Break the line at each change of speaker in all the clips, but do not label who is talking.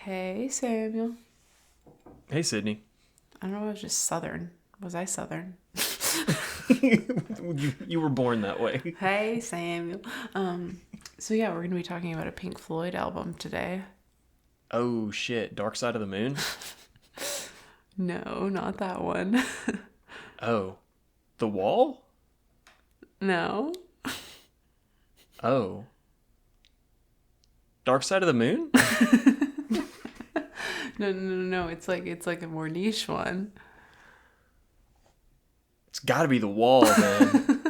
Hey, Samuel.
Hey, Sydney.
I don't know, I was just Southern. Was I Southern?
you were born that way.
Hey, Samuel. So yeah, we're going to be talking about a Pink Floyd album today.
Oh, shit. Dark Side of the Moon?
No, not that one.
Oh. The Wall?
No.
Oh. Dark Side of the Moon?
No. It's like a more niche one.
It's gotta be The Wall, then.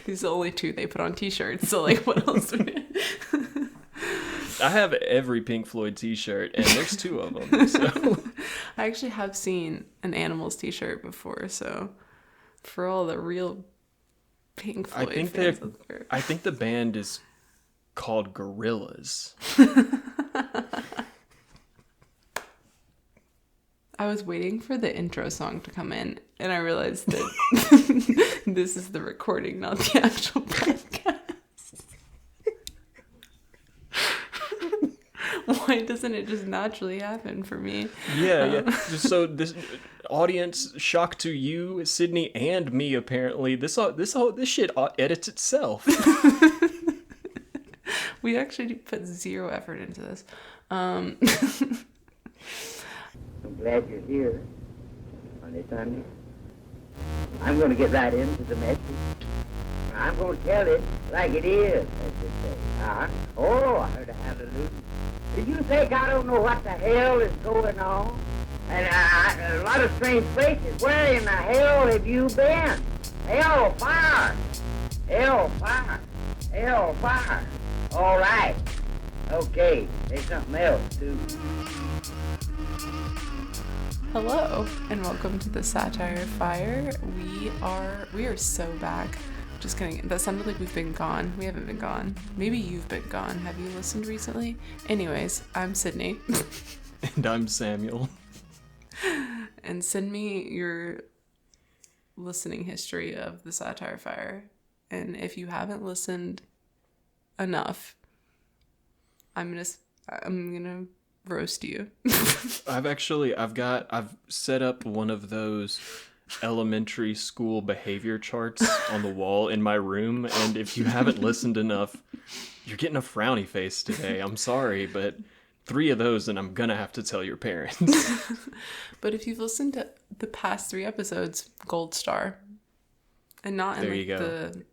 These are the only two they put on t-shirts, so like what else?
I have every Pink Floyd t-shirt, and there's two of them, so...
I actually have seen an Animals t-shirt before, so for all the real Pink Floyd fans out there.
I think the band is called Gorillaz.
I was waiting for the intro song to come in, and I realized that this is the recording, not the actual podcast. Why doesn't it just naturally happen for me?
Yeah. So this audience, shock to you, Sydney, and me. Apparently, this shit edits itself.
We actually put zero effort into this.
I'm glad you're here on this Sunday. I'm going to get right into the message. I'm going to tell it like it is, as they say. Oh, I heard a hallelujah. Did you think I don't know what the hell is going on? And a lot of strange places. Where in the hell have you been? Hell, fire! Hell, fire! Hell, fire! All right. Okay, there's something else, too.
Hello, and welcome to the Satire Fire. We are so back. Just kidding. That sounded like we've been gone. We haven't been gone. Maybe you've been gone. Have you listened recently? Anyways, I'm Sydney.
And I'm Samuel.
And send me your listening history of the Satire Fire. And if you haven't listened enough, I'm gonna roast you.
I've set up one of those elementary school behavior charts on the wall in my room, and if you haven't listened enough, you're getting a frowny face today. I'm sorry, but 3 of those and I'm gonna have to tell your parents.
But if you've listened to the past 3 episodes, gold star. And not in the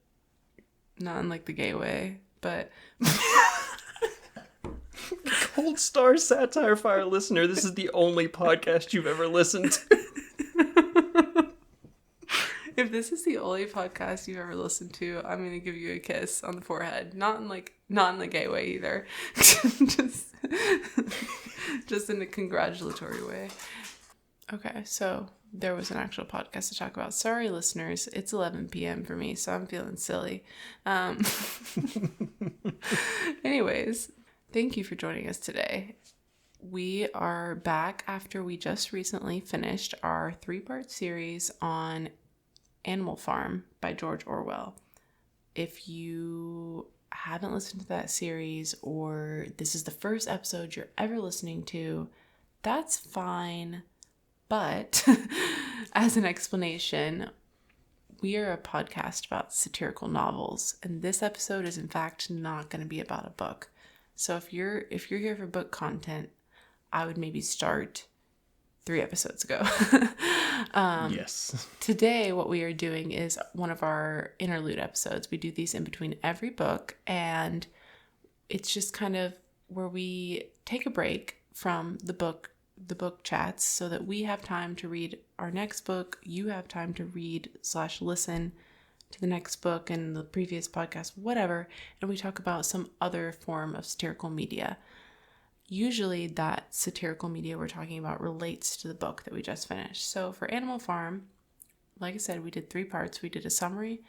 gay way, but
Gold Star Satire Fire listener, this is the only podcast you've ever listened to.
If this is the only podcast you've ever listened to, I'm gonna give you a kiss on the forehead. Not in the gay way either. just in a congratulatory way. Okay, so there was an actual podcast to talk about. Sorry, listeners, it's 11 p.m. for me, so I'm feeling silly. Anyways, thank you for joining us today. We are back after we just recently finished our 3-part series on Animal Farm by George Orwell. If you haven't listened to that series, or this is the first episode you're ever listening to, that's fine. But as an explanation, we are a podcast about satirical novels, and this episode is in fact not going to be about a book. So if you're here for book content, I would maybe start 3 episodes ago.
Yes.
Today, what we are doing is one of our interlude episodes. We do these in between every book, and it's just kind of where we take a break from the book chats so that we have time to read our next book. You have time to read/listen to the next book and the previous podcast, whatever. And we talk about some other form of satirical media. Usually that satirical media we're talking about relates to the book that we just finished. So for Animal Farm, like I said, we did 3 parts. We did a summary.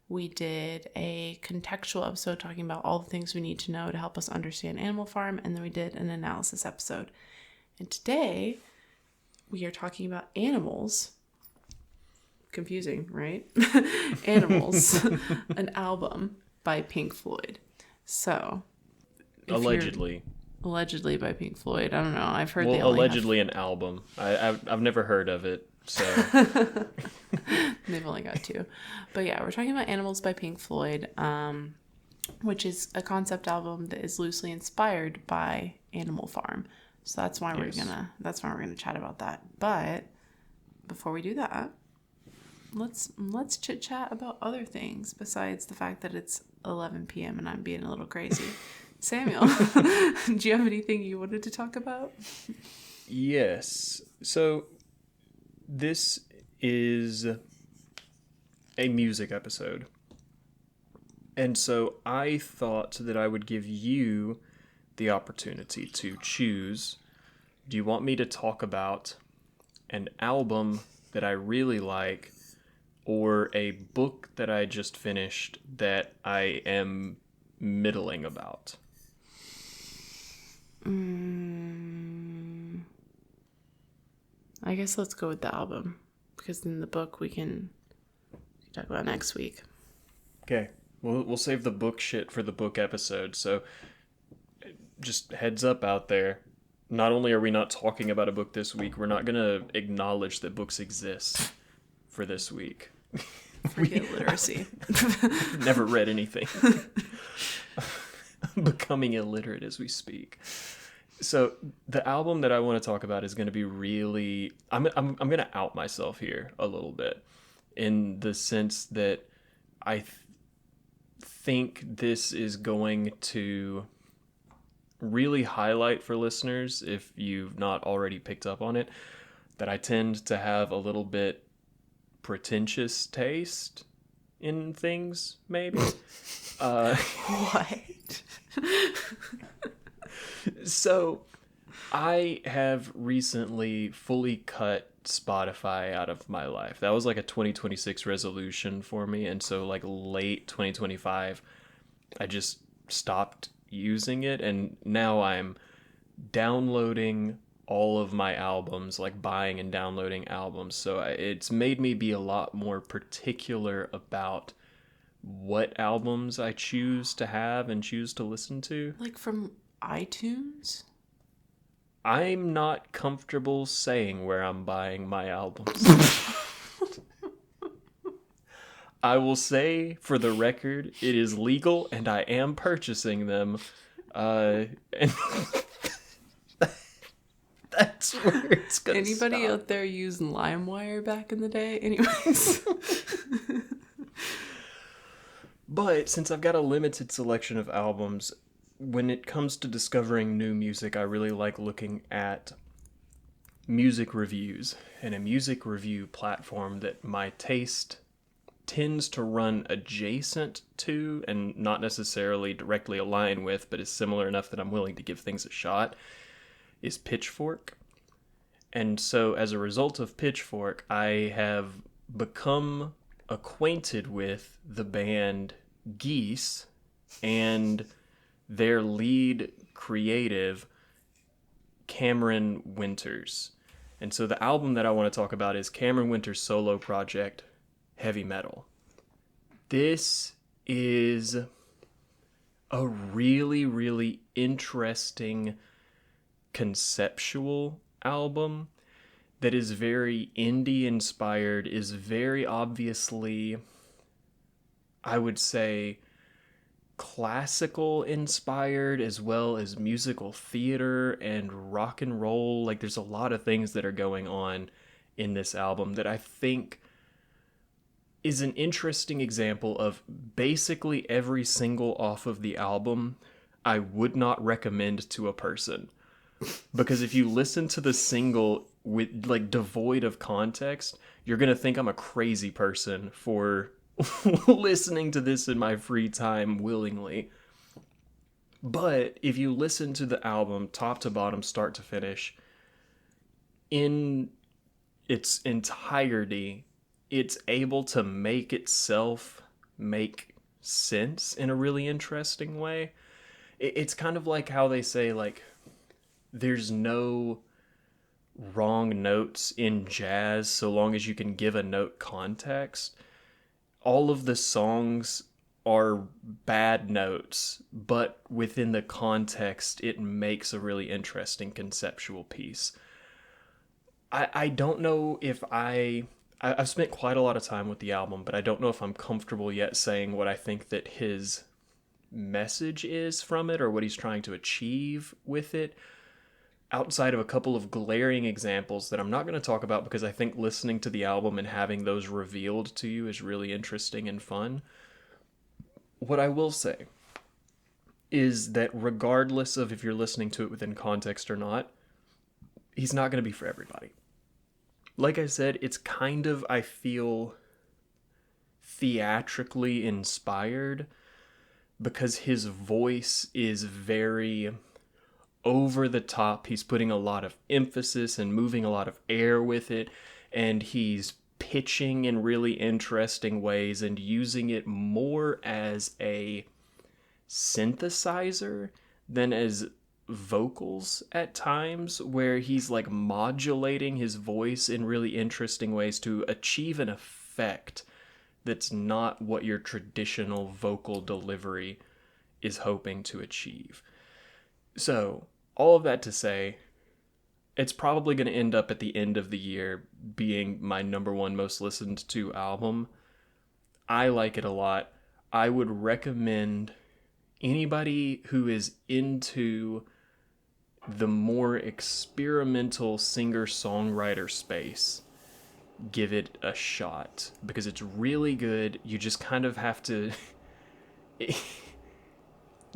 We did a contextual episode talking about all the things we need to know to help us understand Animal Farm. And then we did an analysis episode. And today we are talking about Animals. Confusing, right? Animals, an album by Pink Floyd. So,
Allegedly.
Allegedly by Pink Floyd. I don't know. I've heard
Well,
they only
allegedly an album. I've never heard of it, so...
They've only got 2. But yeah, we're talking about Animals by Pink Floyd, which is a concept album that is loosely inspired by Animal Farm. So that's why we're gonna chat about that. But before we do that, let's chit chat about other things besides the fact that it's 11 p.m. and I'm being a little crazy. Samuel, do you have anything you wanted to talk about?
Yes. So this is a music episode. And so I thought that I would give you the opportunity to choose. Do you want me to talk about an album that I really like or a book that I just finished that I am middling about?
I guess let's go with the album, because in the book we can talk about next week.
Okay. We'll save the book shit for the book episode. So just heads up out there. Not only are we not talking about a book this week, we're not going to acknowledge that books exist for this week.
Forget literacy.
Never read anything. I'm becoming illiterate as we speak. So the album that I want to talk about is going to be really... I'm going to out myself here a little bit, in the sense that I think this is going to really highlight for listeners, if you've not already picked up on it, that I tend to have a little bit pretentious taste in things, maybe.
What?
So I have recently fully cut Spotify out of my life. That was like a 2026 resolution for me, and so like late 2025 I just stopped using it, and now I'm downloading all of my albums, like buying and downloading albums. So it's made me be a lot more particular about what albums I choose to have and choose to listen to.
Like from iTunes?
I'm not comfortable saying where I'm buying my albums. I will say, for the record, it is legal and I am purchasing them. And that's where it's going to stop.
Anybody out there use LimeWire back in the day? Anyways.
But since I've got a limited selection of albums, when it comes to discovering new music, I really like looking at music reviews, and a music review platform that my taste tends to run adjacent to and not necessarily directly align with, but is similar enough that I'm willing to give things a shot, is Pitchfork. And so as a result of Pitchfork, I have become acquainted with the band Geese and their lead creative, Cameron Winters. And so the album that I want to talk about is Cameron Winters' solo project, Heavy Metal. This is a really, really interesting conceptual album that is very indie inspired, is very obviously, I would say, classical inspired, as well as musical theater and rock and roll. Like, there's a lot of things that are going on in this album that I think is an interesting example of basically every single off of the album I would not recommend to a person. Because if you listen to the single with like devoid of context, you're going to think I'm a crazy person for listening to this in my free time willingly. But if you listen to the album top to bottom, start to finish, in its entirety, it's able to make itself make sense in a really interesting way. It's kind of like how they say, like, there's no wrong notes in jazz so long as you can give a note context. All of the songs are bad notes, but within the context, it makes a really interesting conceptual piece. I don't know if I've spent quite a lot of time with the album, but I don't know if I'm comfortable yet saying what I think that his message is from it or what he's trying to achieve with it, outside of a couple of glaring examples that I'm not going to talk about because I think listening to the album and having those revealed to you is really interesting and fun. What I will say is that regardless of if you're listening to it within context or not, he's not going to be for everybody. Like I said, it's kind of, I feel, theatrically inspired because his voice is very over the top. He's putting a lot of emphasis and moving a lot of air with it, and he's pitching in really interesting ways and using it more as a synthesizer than as vocals at times, where he's like modulating his voice in really interesting ways to achieve an effect that's not what your traditional vocal delivery is hoping to achieve. So, all of that to say, it's probably going to end up at the end of the year being my number one most listened to album. I like it a lot. I would recommend anybody who is into the more experimental singer-songwriter space, give it a shot because it's really good. You just kind of have to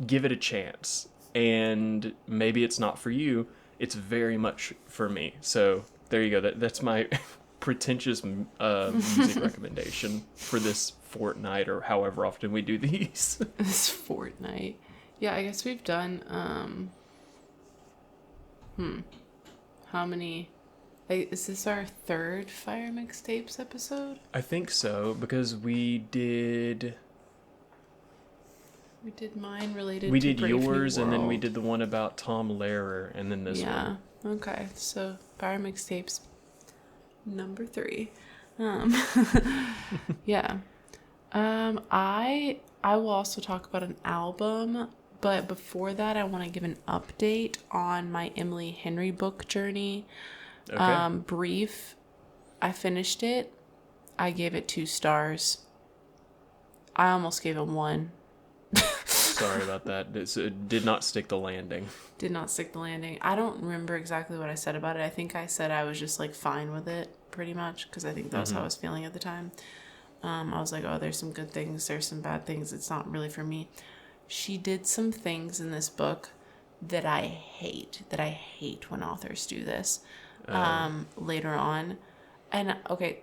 give it a chance, and maybe it's not for you. It's very much for me. So there you go. That's my pretentious music recommendation for this fortnight or however often we do these.
This fortnight. Yeah, I guess we've done how many? Is this our third Fire Mixtapes episode?
I think so, because we did
mine related
we
to
did
Brave New
yours, and then we
World.
did the one about Tom Lehrer, and then this one.
Yeah. Okay. So Fire Mixtapes number 3. Yeah. I will also talk about an album, but before that, I want to give an update on my Emily Henry book journey.
Okay.
Brief. I finished it. I gave it 2 stars. I almost gave it 1.
Sorry about that. It did not stick the landing.
Did not stick the landing. I don't remember exactly what I said about it. I think I said I was just like fine with it, pretty much, because I think that was how I was feeling at the time. I was like, oh, there's some good things, there's some bad things. It's not really for me. She did some things in this book that I hate when authors do this later on. And okay,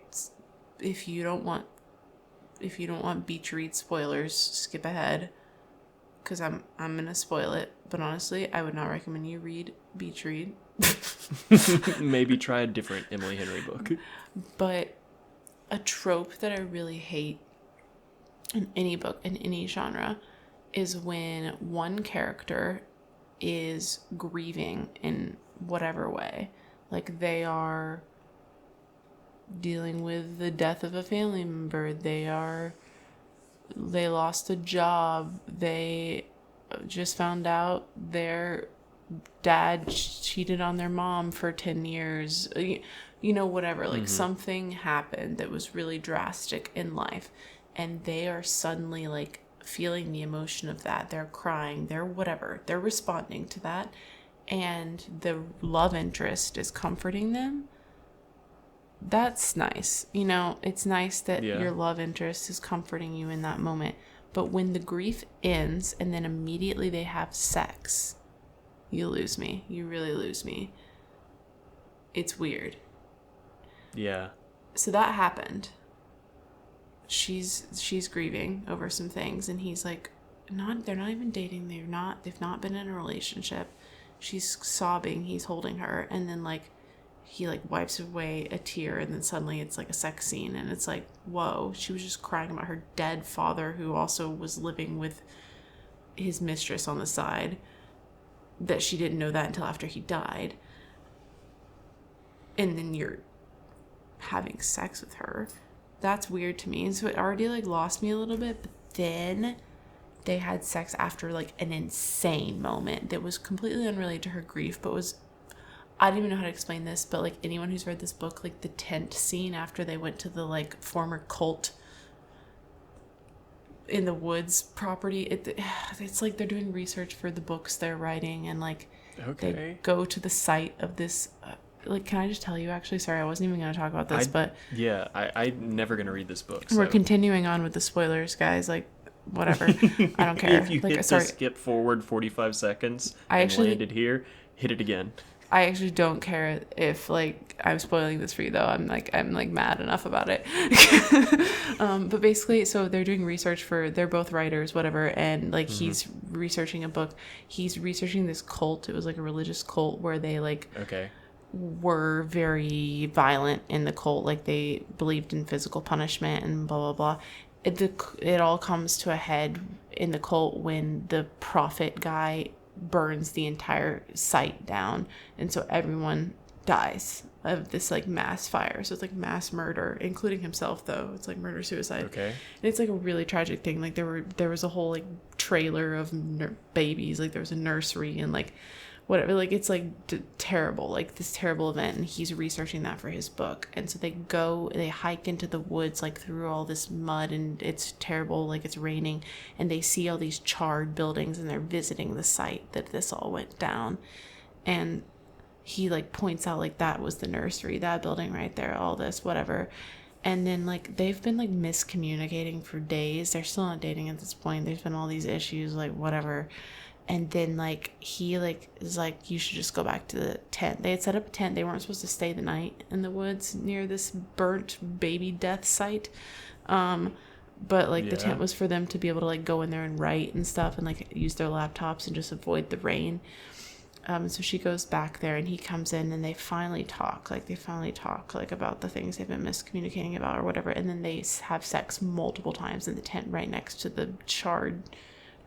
if you don't want beach read spoilers, skip ahead, because I'm gonna spoil it. But honestly, I would not recommend you read beach read.
Maybe try a different Emily Henry book.
But a trope that I really hate in any book, in any genre, is when one character is grieving in whatever way. Like they are dealing with the death of a family member. They lost a job. They just found out their dad cheated on their mom for 10 years. You know, whatever. Like something happened that was really drastic in life. And they are suddenly like feeling the emotion of that. They're crying. They're whatever. They're responding to that. And the love interest is comforting them. That's nice. You know, it's nice that your love interest is comforting you in that moment. But when the grief ends and then immediately they have sex, you lose me. You really lose me. It's weird.
Yeah.
So that happened. She's grieving over some things, and he's like, they're not even dating. They've not been in a relationship. She's sobbing. He's holding her, and then like he like wipes away a tear, and then suddenly it's like a sex scene, and it's like, whoa, she was just crying about her dead father, who also was living with his mistress on the side, that she didn't know that until after he died. And then you're having sex with her. That's weird to me. And so it already like lost me a little bit, but then they had sex after like an insane moment that was completely unrelated to her grief, but was, I don't even know how to explain this, but like anyone who's read this book, like the tent scene after they went to the like former cult in the woods property, it's like they're doing research for the books they're writing, and like they go to the site of this like, can I just tell you, actually, sorry, I wasn't even going to talk about this, but
yeah, I'm never going to read this book,
we're continuing on with the spoilers, guys, like whatever. I don't care.
If you
like,
hit the skip forward 45 seconds landed here, hit it again.
I actually don't care if like I'm spoiling this for you, though. I'm like mad enough about it. But basically, so they're doing research they're both writers, whatever, and like he's researching a book. He's researching this cult. It was like a religious cult where they like were very violent in the cult. Like they believed in physical punishment and blah blah blah. It all comes to a head in the cult when the prophet guy burns the entire site down, and so everyone dies of this like mass fire. So it's like mass murder, including himself, though. It's like murder suicide. And it's like a really tragic thing. Like there was a whole like trailer of babies. Like there was a nursery and like whatever, like it's like terrible, like this terrible event, and he's researching that for his book. And so they hike into the woods like through all this mud, and it's terrible, like it's raining, and they see all these charred buildings, and they're visiting the site that this all went down. And he like points out like that was the nursery, that building right there, all this whatever. And then like they've been like miscommunicating for days. They're still not dating at this point. There's been all these issues, like whatever. And then, like, he, like, is like, you should just go back to the tent. They had set up a tent. They weren't supposed to stay the night in the woods near this burnt baby death site. But, like, the tent was for them to be able to, like, go in there and write and stuff and, like, use their laptops and just avoid the rain. So she goes back there, and he comes in, and they finally talk. Like, about the things they've been miscommunicating about or whatever. And then they have sex multiple times in the tent right next to the charred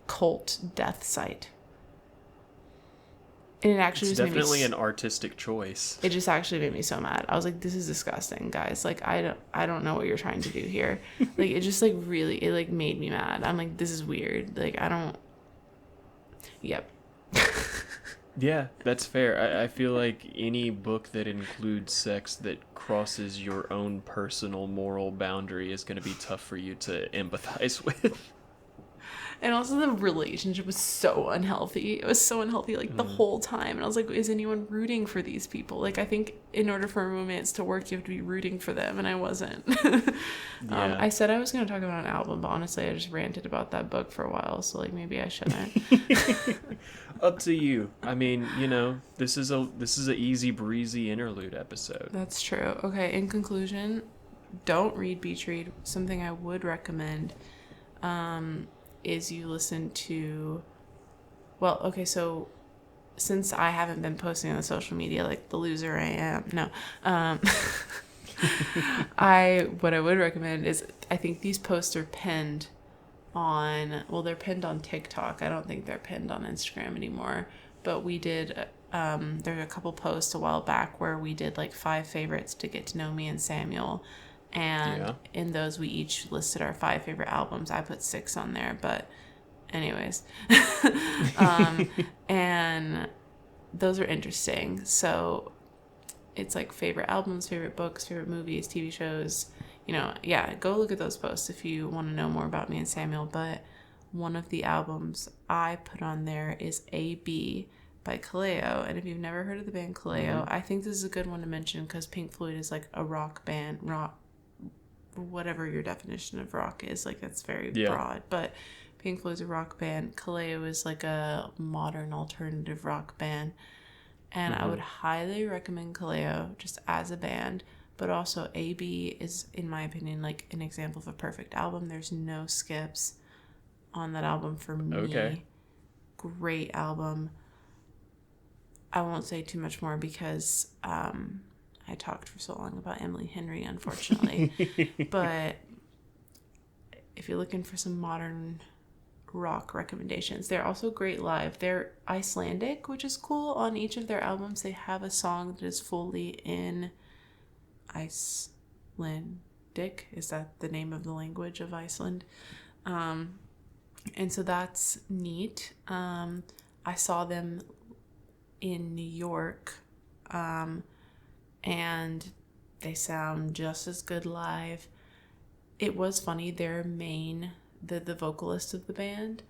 cult death site. And it actually
it's
just
definitely an artistic choice.
It just actually made me so mad. I was like, this is disgusting, guys. Like, I don't know what you're trying to do here. Like, it just like really, it like made me mad. I'm like, this is weird. Like, I don't. Yep.
Yeah, that's fair. I feel like any book that includes sex that crosses your own personal moral boundary is going to be tough for you to empathize with. And
also the relationship was so unhealthy. It was so unhealthy like the whole time. And I was like, is anyone rooting for these people? Like, I think in order for a romance to work, you have to be rooting for them. And I wasn't. I said I was going to talk about an album, but honestly, I just ranted about that book for a while. So like maybe I shouldn't.
Up to you. I mean, you know, this is a easy breezy interlude episode.
That's true. Okay. In conclusion, don't read Beach Read. Something I would recommend, is you listen to, well, okay, so since I haven't been posting on social media like the loser I am, what I would recommend is, I think these posts are pinned on, well, they're pinned on TikTok. I don't think they're pinned on Instagram anymore, but we did, there were a couple posts a while back where we did like 5 favorites to get to know me and Samuel. And in those, we each listed our 5 favorite albums. I put 6 on there, but anyways. And those are interesting. So it's like favorite albums, favorite books, favorite movies, TV shows. You know, yeah, go look at those posts if you want to know more about me and Samuel. But one of the albums I put on there is A.B. by Kaleo. And if you've never heard of the band Kaleo, I think this is a good one to mention because Pink Floyd is like a rock band, whatever your definition of rock is, like that's very broad, but Pink Floyd's a rock band. Kaleo is like a modern alternative rock band, and I would highly recommend Kaleo just as a band, but also A.B. is, in my opinion, like an example of a perfect album. There's no skips on that album for me. Great album. I won't say too much more because I talked for so long about Emily Henry, unfortunately. But if you're looking for some modern rock recommendations, they're also great live. They're Icelandic, which is cool. On each of their albums, they have a song that is fully in Icelandic. Is that the name of the language of Iceland? And so that's neat. I saw them in New York, and they sound just as good live. It was funny, their main, the vocalist of the band,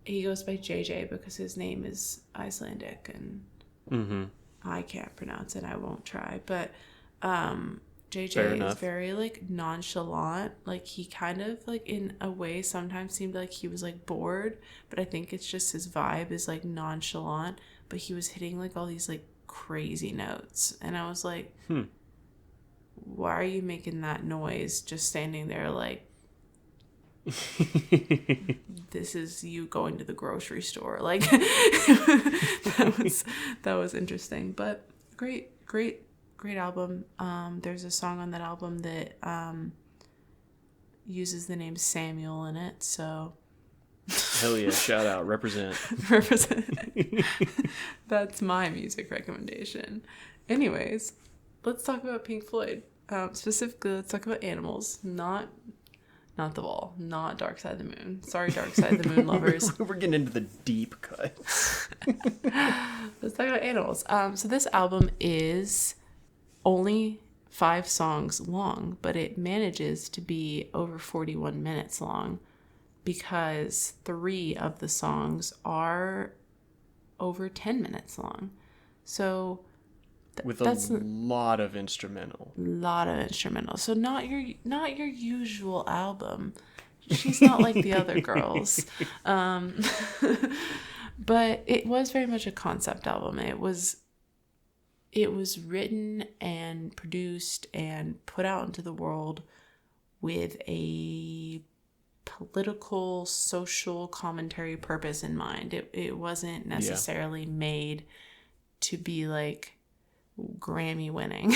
he goes by JJ because his name is Icelandic, and I can't pronounce it. I won't try. But JJ is very, like, nonchalant. Like, he kind of, like, in a way sometimes seemed like he was, like, bored. But I think it's just his vibe is, like, nonchalant. But he was hitting, like, all these, like, crazy notes. And I was like, why are you making that noise just standing there, like, this is you going to the grocery store? Like, that was interesting, but great album. There's a song on that album that uses the name Samuel in it, so
hell yeah, shout out, represent.
That's my music recommendation. Anyways, let's talk about Pink Floyd. Specifically, let's talk about Animals, not The Wall, not Dark Side of the Moon. Sorry, Dark Side of the Moon lovers.
We're getting into the deep cuts.
Let's talk about Animals. So this album is only 5 songs long, but it manages to be over 41 minutes long because 3 of the songs are over 10 minutes long. So
with a lot of instrumental. So not your usual album. She's not like the other girls. But it was very much a concept album. It was written and produced and put out into the world with a political, social commentary purpose in mind. It wasn't necessarily made to be like Grammy winning.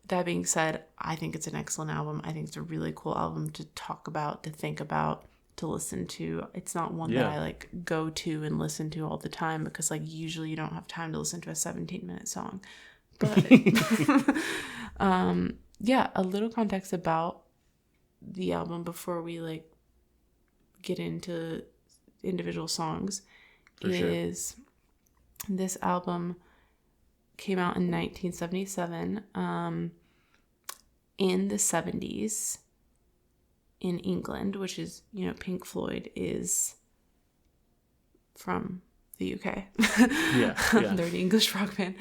That being said, I think it's an excellent album. I think it's a really cool album to talk about, to think about, to listen to. It's not one that I like go to and listen to all the time because like usually you don't have time to listen to a 17-minute song. But a little context about the album before we like get into individual songs is this album came out in 1977. In the 70s in England, which is, Pink Floyd is from the UK. They're the English rock band.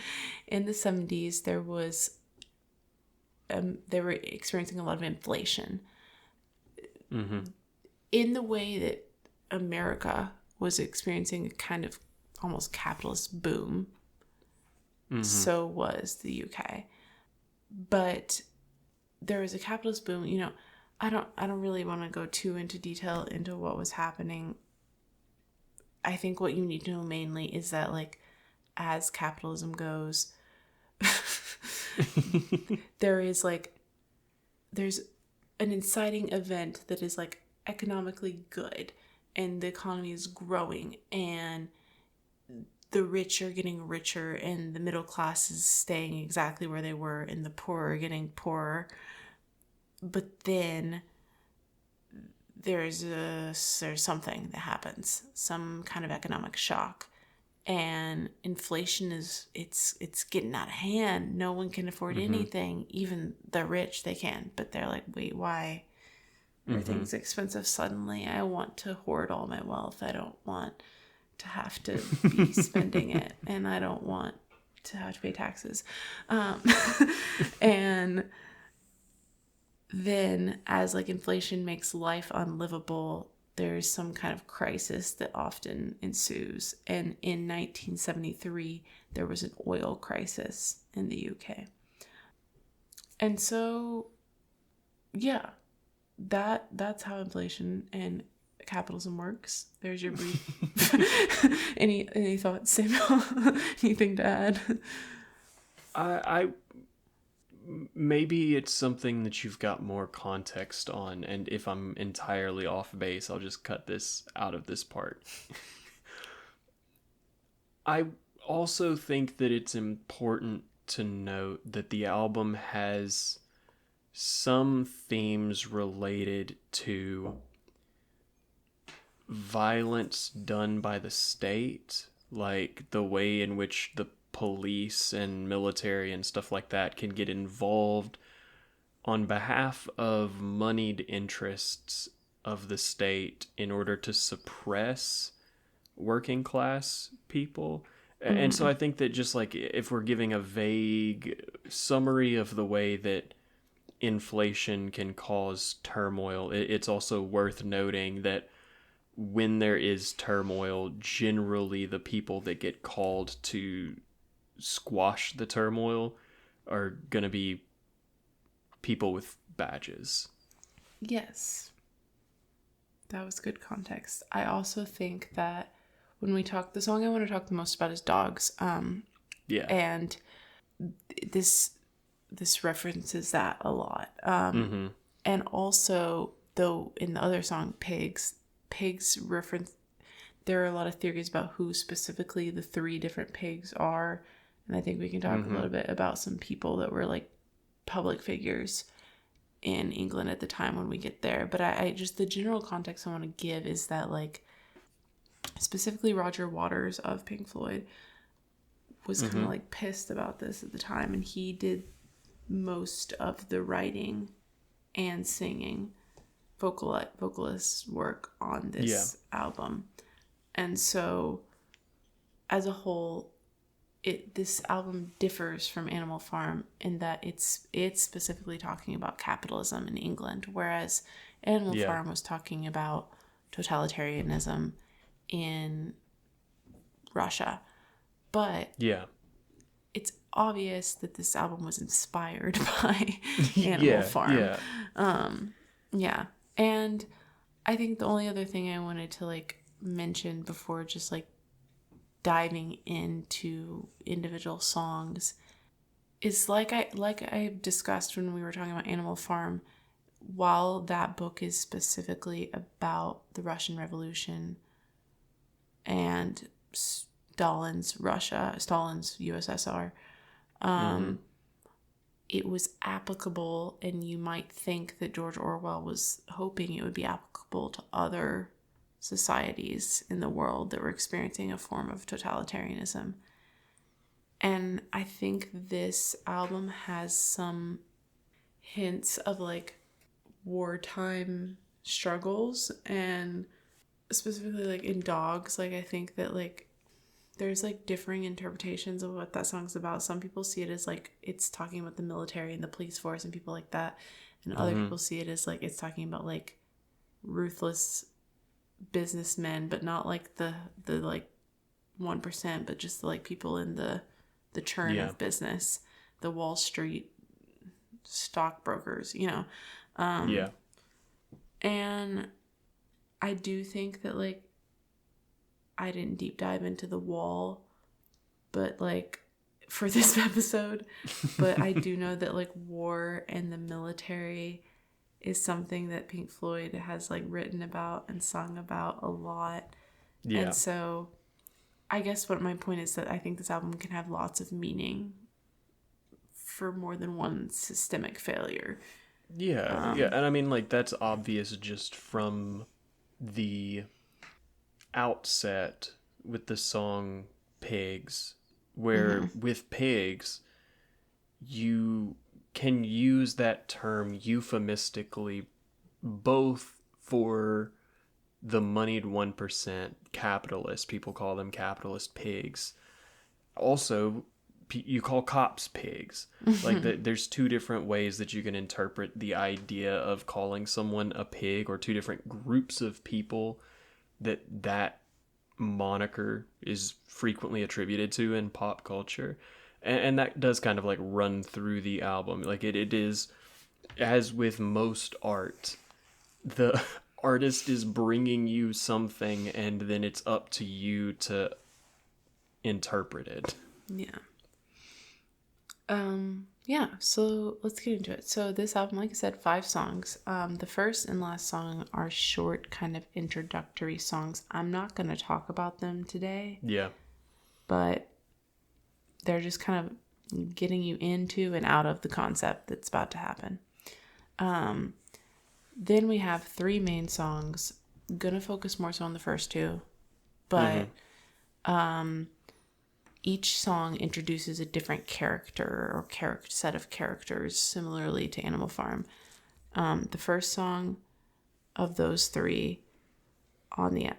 In the 70s, there was, they were experiencing a lot of inflation. In the way that America was experiencing a kind of almost capitalist boom, so was the UK. But there was a capitalist boom. I don't really want to go too into detail into what was happening. I think what you need to know mainly is that, like, as capitalism goes, there's an inciting event that is like economically good, and the economy is growing, and the rich are getting richer, and the middle class is staying exactly where they were, and the poor are getting poorer. But then there's something that happens, some kind of economic shock, and inflation it's getting out of hand. No one can afford anything. Even the rich, they can, but they're like, wait, why are things expensive suddenly? I want to hoard all my wealth. I don't want to have to be spending it, and I don't want to have to pay taxes. And then as like inflation makes life unlivable, there's some kind of crisis that often ensues. And in 1973, there was an oil crisis in the UK. And so, that's how inflation and capitalism works. There's your brief. Any thoughts, Samuel? Anything to add? I maybe it's something that you've got more context on, and if I'm entirely off base, I'll just cut this out of this part. I also think that it's important to note that the album has some themes related to violence done by the state, like the way in which the police and military and stuff like that can get involved on behalf of moneyed interests of the state in order to suppress working class people. Mm-hmm. And so I think that just like if we're giving a vague summary of the way that inflation can cause turmoil, it's also worth noting that when there is turmoil, generally the people that get called to squash the turmoil are going to be people with badges.
Yes. That was good context. I also think that when we talk, the song I want to talk the most about is Dogs.
Yeah.
And this references that a lot.
Mm-hmm.
And also, though, in the other song, Pigs reference, there are a lot of theories about who specifically the 3 different pigs are. And I think we can talk a little bit about some people that were like public figures in England at the time when we get there. But I just, the general context I want to give is that, like, specifically Roger Waters of Pink Floyd was kind of like pissed about this at the time, and he did most of the writing and singing vocalist work on this album. And so as a whole, this album differs from Animal Farm in that it's specifically talking about capitalism in England, whereas Animal Farm was talking about totalitarianism in Russia. But it's obvious that this album was inspired by Animal Farm. Yeah. And I think the only other thing I wanted to like mention before just like diving into individual songs is like I discussed when we were talking about Animal Farm, while that book is specifically about the Russian Revolution and Stalin's USSR, it was applicable, and you might think that George Orwell was hoping it would be applicable to other societies in the world that were experiencing a form of totalitarianism. And I think this album has some hints of like wartime struggles, and specifically like in Dogs, like I think that like there's like differing interpretations of what that song's about. Some people see it as like it's talking about the military and the police force and people like that, and other people see it as like it's talking about like ruthless businessmen, but not like the like 1%, but just like people in the churn of business, the Wall Street stockbrokers, you know. And I do think that like I didn't deep dive into The Wall, but like for this episode, but I do know that like war and the military is something that Pink Floyd has like written about and sung about a lot. Yeah. And so I guess what my point is that I think this album can have lots of meaning for more than one systemic failure.
Yeah. And I mean like that's obvious just from the outset with the song Pigs, where with Pigs you can use that term euphemistically both for the moneyed 1% capitalists, people call them capitalist pigs. Also, you call cops pigs. Like there's 2 different ways that you can interpret the idea of calling someone a pig, or 2 different groups of people that moniker is frequently attributed to in pop culture. And that does kind of like run through the album. Like it is, as with most art, the artist is bringing you something and then it's up to you to interpret it.
Yeah, so let's get into it. So this album, like I said, 5 songs. The first and last song are short kind of introductory songs. I'm not going to talk about them today. Yeah. But they're just kind of getting you into and out of the concept that's about to happen. Then we have 3 main songs. Gonna focus more so on the first 2, but each song introduces a different character or set of characters, similarly to Animal Farm. The first song of those 3 on the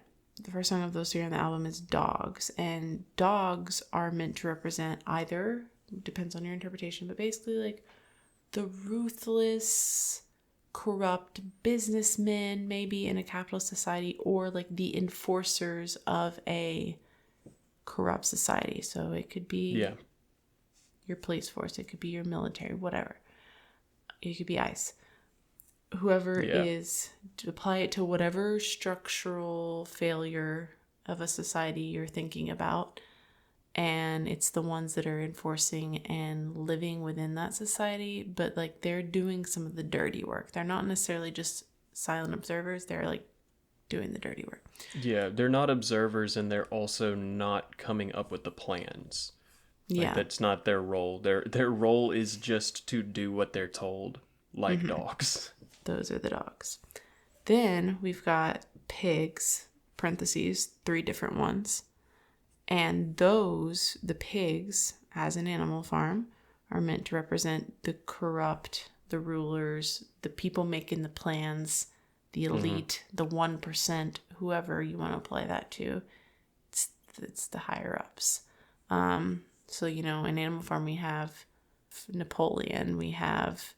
album is Dogs, and dogs are meant to represent either, depends on your interpretation, but basically like the ruthless, corrupt businessmen maybe in a capitalist society, or like the enforcers of a corrupt society. So it could be your police force, it could be your military, whatever. It could be ICE. Whoever is, to apply it to whatever structural failure of a society you're thinking about. And it's the ones that are enforcing and living within that society, but like they're doing some of the dirty work. They're not necessarily just silent observers. They're like doing the dirty work.
Yeah, they're not observers, and they're also not coming up with the plans. Like, that's not their role. Their role is just to do what they're told, like dogs.
Those are the dogs. Then we've got pigs, parentheses, 3 different ones. And those, the pigs, as an Animal Farm, are meant to represent the corrupt, the rulers, the people making the plans, the elite, the 1%, whoever you want to apply that to. It's the higher ups. So, in Animal Farm we have Napoleon, we have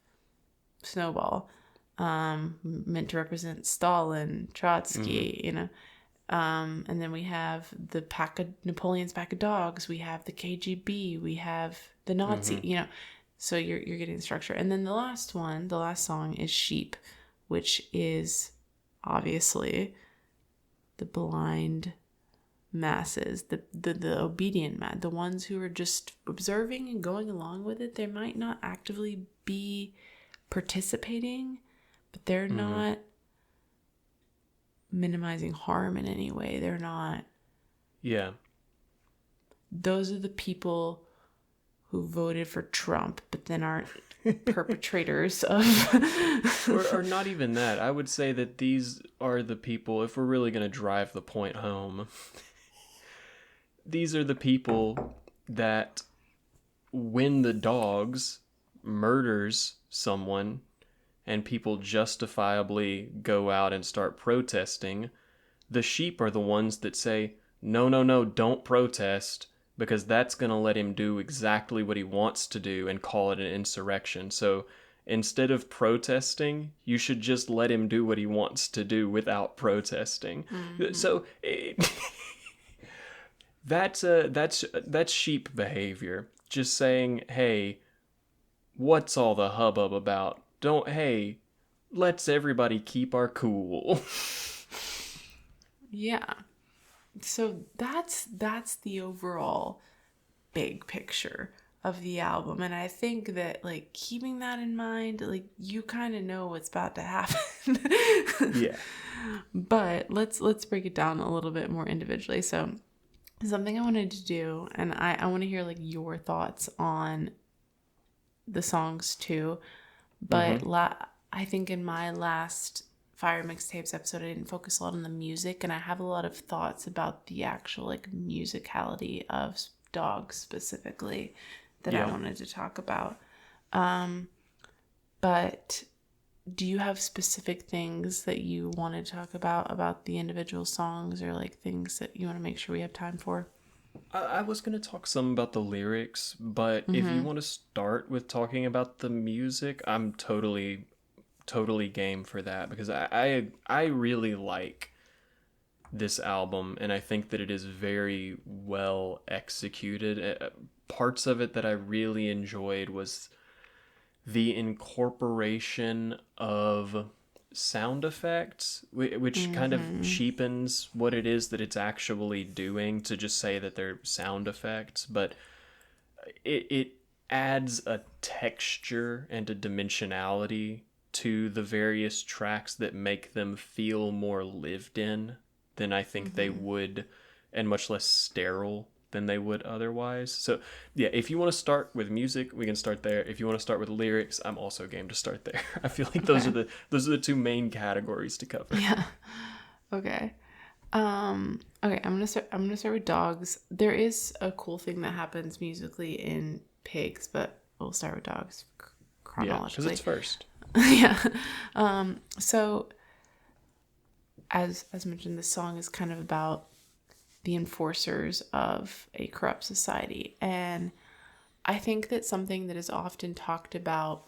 Snowball, meant to represent Stalin, Trotsky, and then we have Napoleon's pack of dogs, we have the KGB, we have the Nazi, so you're getting the structure. And then the last song is Sheep, which is obviously the blind masses, the obedient the ones who are just observing and going along with it. They might not actively be participating, but they're not minimizing harm in any way. They're not. Yeah. Those are the people who voted for Trump, but then aren't perpetrators of...
or not even that. I would say that these are the people, if we're really going to drive the point home, these are the people that when the dogs murders someone and people justifiably go out and start protesting, the sheep are the ones that say, no, don't protest, because that's going to let him do exactly what he wants to do and call it an insurrection. So instead of protesting, you should just let him do what he wants to do without protesting. Mm-hmm. So that's sheep behavior. Just saying, hey, what's all the hubbub about? Let's everybody keep our cool.
Yeah. So that's the overall big picture of the album. And I think that, like, keeping that in mind, like, you kind of know what's about to happen. Yeah. But let's break it down a little bit more individually. So something I wanted to do, and I want to hear, like, your thoughts on the songs too. But I think in my last Fire Mixtapes episode, I didn't focus a lot on the music, and I have a lot of thoughts about the actual, like, musicality of Dogs specifically that I wanted to talk about. But do you have specific things that you want to talk about the individual songs, or like things that you want to make sure we have time for?
I was going to talk some about the lyrics, but if you want to start with talking about the music, I'm totally game for that, because I really like this album, and I think that it is very well executed. Parts of it that I really enjoyed was the incorporation of sound effects, which kind of cheapens what it is that it's actually doing to just say that they're sound effects, but it adds a texture and a dimensionality to the various tracks that make them feel more lived in than I think they would, and much less sterile than they would otherwise. So yeah, if you want to start with music, we can start there. If you want to start with lyrics, I'm also game to start there. I feel like those are the two main categories to cover.
Yeah. Okay. Okay, I'm gonna start with dogs. There is a cool thing that happens musically in Pigs, but we'll start with dogs chronologically.
Yeah, because it's first.
Yeah. So as mentioned, this song is kind of about the enforcers of a corrupt society. And I think that something that is often talked about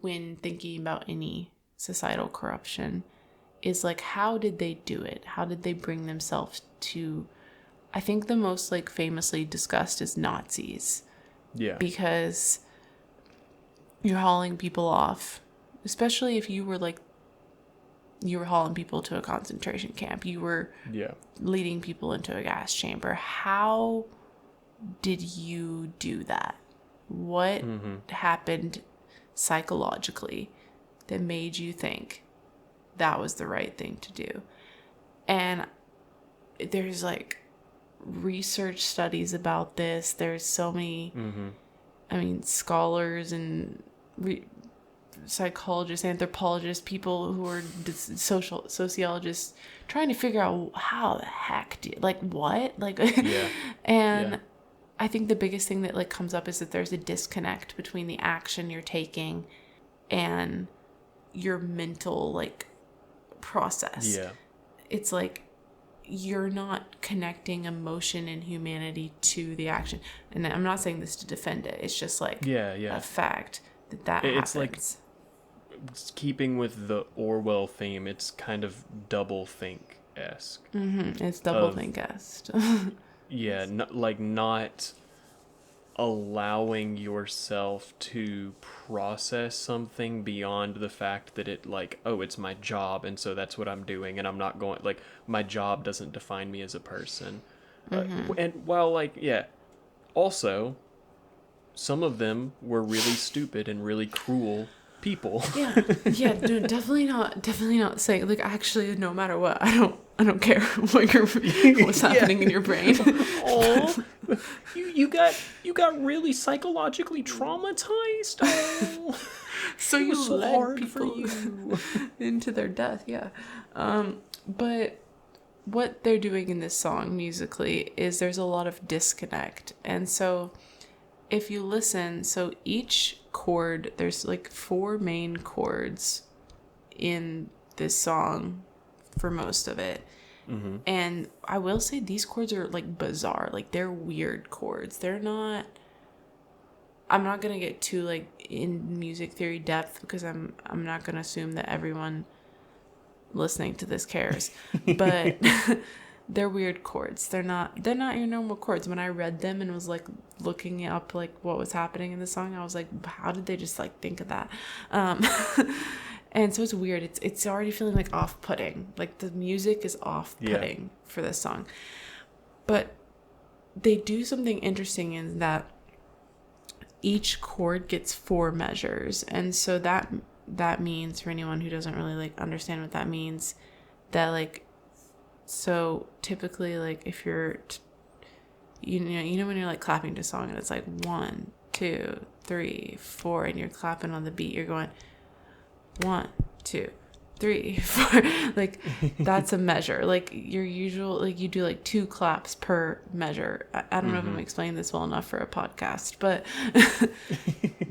when thinking about any societal corruption is like, how did they do it? How did they bring themselves to, I think the most like famously discussed is Nazis.
Yeah.
Because you're hauling people off, especially if you were hauling people to a concentration camp. You were leading people into a gas chamber. How did you do that? What happened psychologically that made you think that was the right thing to do? And there's like research studies about this. There's so many, scholars and psychologists, anthropologists, people who are sociologists trying to figure out how the heck and I think the biggest thing that like comes up is that there's a disconnect between the action you're taking and your mental like process. It's like you're not connecting emotion and humanity to the action. And I'm not saying this to defend it, it's just like a fact that
it's
happens.
like, keeping with the Orwell theme, it's kind of double think-esque.
It's double think-esque.
Not allowing yourself to process something beyond the fact that it like, oh, it's my job, and so that's what I'm doing, and I'm not going, like, my job doesn't define me as a person. And while, like, also, some of them were really stupid and really cruel people.
Dude, definitely not saying like, actually, no matter what, I don't care what's happening in your brain.
Oh, you got really psychologically traumatized. Oh,
so you
so
led
hard
people
for you
into their death. But what they're doing in this song musically is there's a lot of disconnect, and so if you listen, so each chord, there's like 4 main chords in this song for most of it. And I will say these chords are like bizarre, like they're weird chords. They're not, I'm not gonna get too like in music theory depth because I'm not gonna assume that everyone listening to this cares, but they're weird chords. They're not your normal chords. When I read them and was like looking up like what was happening in the song, I was like, how did they just like think of that? And so it's weird. It's already feeling like off-putting. Like the music is off-putting for this song. But they do something interesting in that each chord gets 4 measures. And so that means, for anyone who doesn't really like understand what that means, that like, so typically like if you're you know when you're like clapping to a song and it's like 1 2 3 4 and you're clapping on the beat, you're going 1 2 3 4, like that's a measure. Like your usual, like you do like 2 claps per measure. I don't know if I'm explaining this well enough for a podcast, but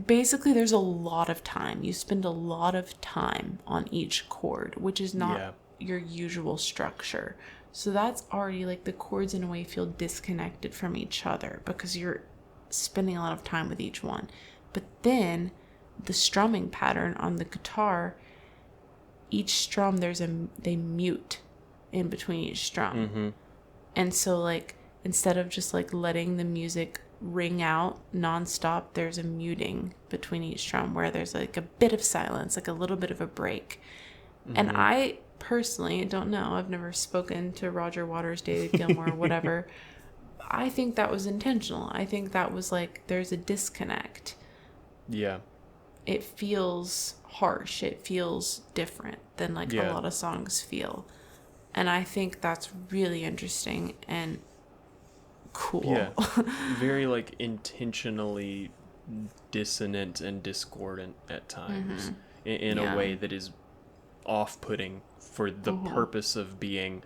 basically there's a lot of time. You spend a lot of time on each chord, which is not your usual structure. So that's already like the chords in a way feel disconnected from each other because you're spending a lot of time with each one. But then the strumming pattern on the guitar, each strum they mute in between each strum. And so like instead of just like letting the music ring out nonstop, there's a muting between each strum where there's like a bit of silence, like a little bit of a break. And I personally don't know, I've never spoken to Roger Waters, David Gilmour, whatever. I think that was intentional. I think that was like, there's a disconnect. It feels harsh. It feels different than like a lot of songs feel. And I think that's really interesting. And cool.
Yeah. Very like intentionally dissonant and discordant at times in a way that is off-putting for the purpose of being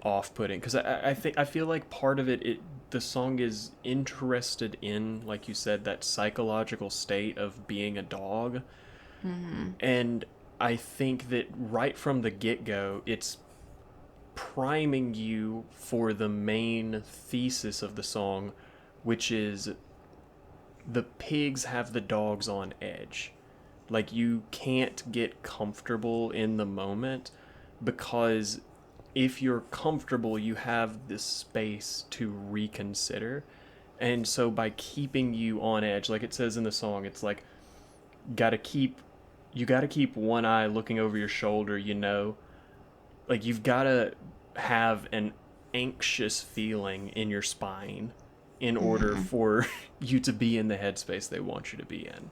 off-putting. Because I feel like part of it, the song is interested in, like you said, that psychological state of being a dog. And I think that right from the get-go, it's priming you for the main thesis of the song, which is the pigs have the dogs on edge. Like, you can't get comfortable in the moment, because if you're comfortable, you have this space to reconsider. And so by keeping you on edge, like it says in the song, it's like, you gotta keep one eye looking over your shoulder, you know? Like, you've gotta have an anxious feeling in your spine in order for you to be in the headspace they want you to be in.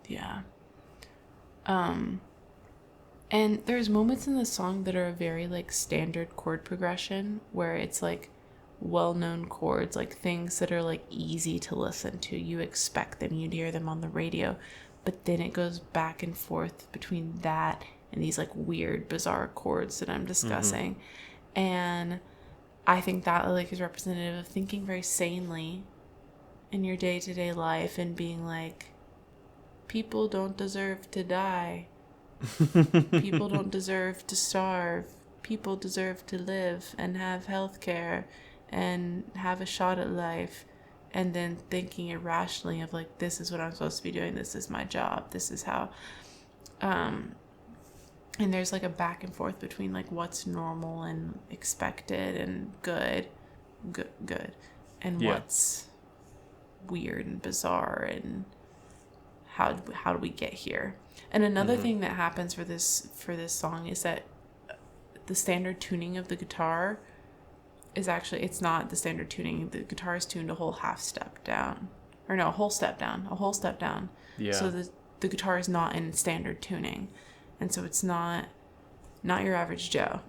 Yeah. And there's moments in the song that are a very like standard chord progression, where it's like well-known chords, like things that are like easy to listen to. You expect them, you'd hear them on the radio, but then it goes back and forth between that and these like weird, bizarre chords that I'm discussing. And I think that like is representative of thinking very sanely in your day-to-day life and being like, people don't deserve to die. People don't deserve to starve. People deserve to live and have health care and have a shot at life. And then thinking irrationally of like, this is what I'm supposed to be doing. This is my job. This is how. And there's like a back and forth between like what's normal and expected and good, and what's weird and bizarre and how do we get here? And another thing that happens for this song is that the standard tuning of the guitar is actually, it's not the standard tuning. The guitar is tuned a whole half step down, or no, a whole step down.
Yeah.
So the guitar is not in standard tuning. And so it's not your average Joe.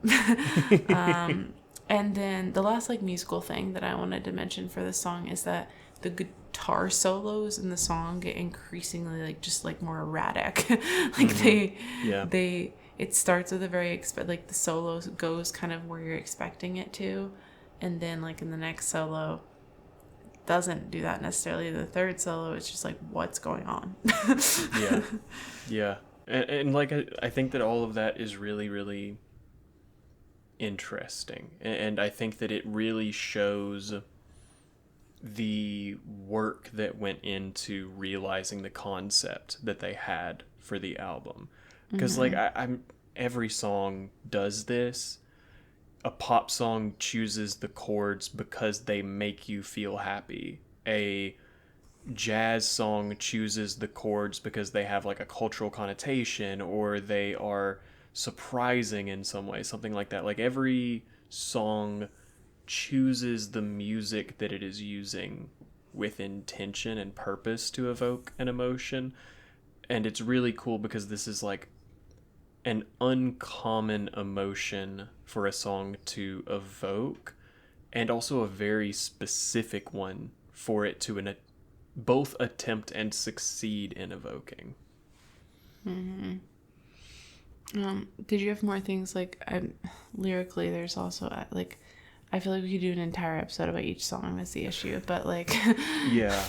And then the last like musical thing that I wanted to mention for this song is that the guitar solos in the song get increasingly like just like more erratic. Like it starts with a very like the solo goes kind of where you're expecting it to, and then like in the next solo doesn't do that necessarily. The third solo, it's just like, what's going on?
Yeah. And like, I think that all of that is really, really interesting. And I think that it really shows the work that went into realizing the concept that they had for the album. Because like, I'm every song does this. A pop song chooses the chords because they make you feel happy. A jazz song chooses the chords because they have like a cultural connotation, or they are surprising in some way, something like that. Like, every song chooses the music that it is using with intention and purpose to evoke an emotion. And it's really cool because this is like an uncommon emotion for a song to evoke, and also a very specific one for it to both attempt and succeed in evoking.
Did you have more things like lyrically? There's also like, I feel like we could do an entire episode about each song. That's the issue, but like
yeah,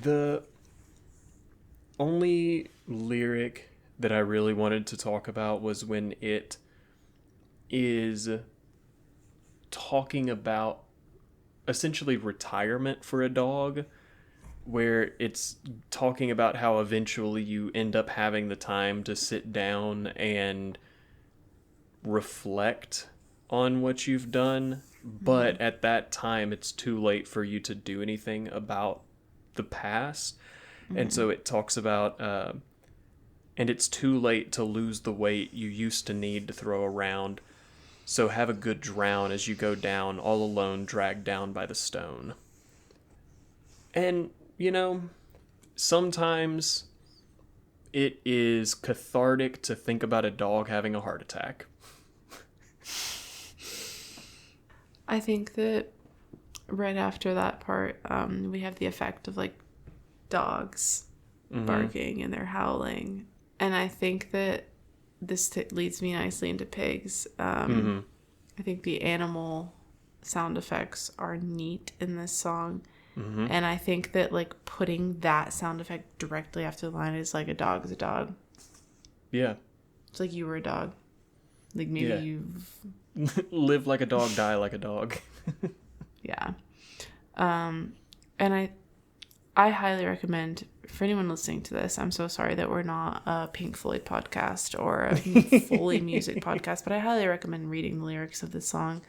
the only lyric that I really wanted to talk about was when it is talking about essentially retirement for a dog, where it's talking about how eventually you end up having the time to sit down and reflect on what you've done, but at that time it's too late for you to do anything about the past. And so it talks about and it's too late to lose the weight you used to need to throw around, so have a good drown as you go down, all alone, dragged down by the stone. And you know, sometimes it is cathartic to think about a dog having a heart attack.
I think that right after that part, we have the effect of like dogs barking and they're howling. And I think that this leads me nicely into pigs. I think the animal sound effects are neat in this song. And I think that like putting that sound effect directly after the line is like a dog is a dog.
Yeah.
It's like you were a dog. Like maybe you've
live like a dog, die like a dog.
Yeah. And I highly recommend for anyone listening to this, I'm so sorry that we're not a Pink Floyd podcast or a fully music podcast, but I highly recommend reading the lyrics of this song.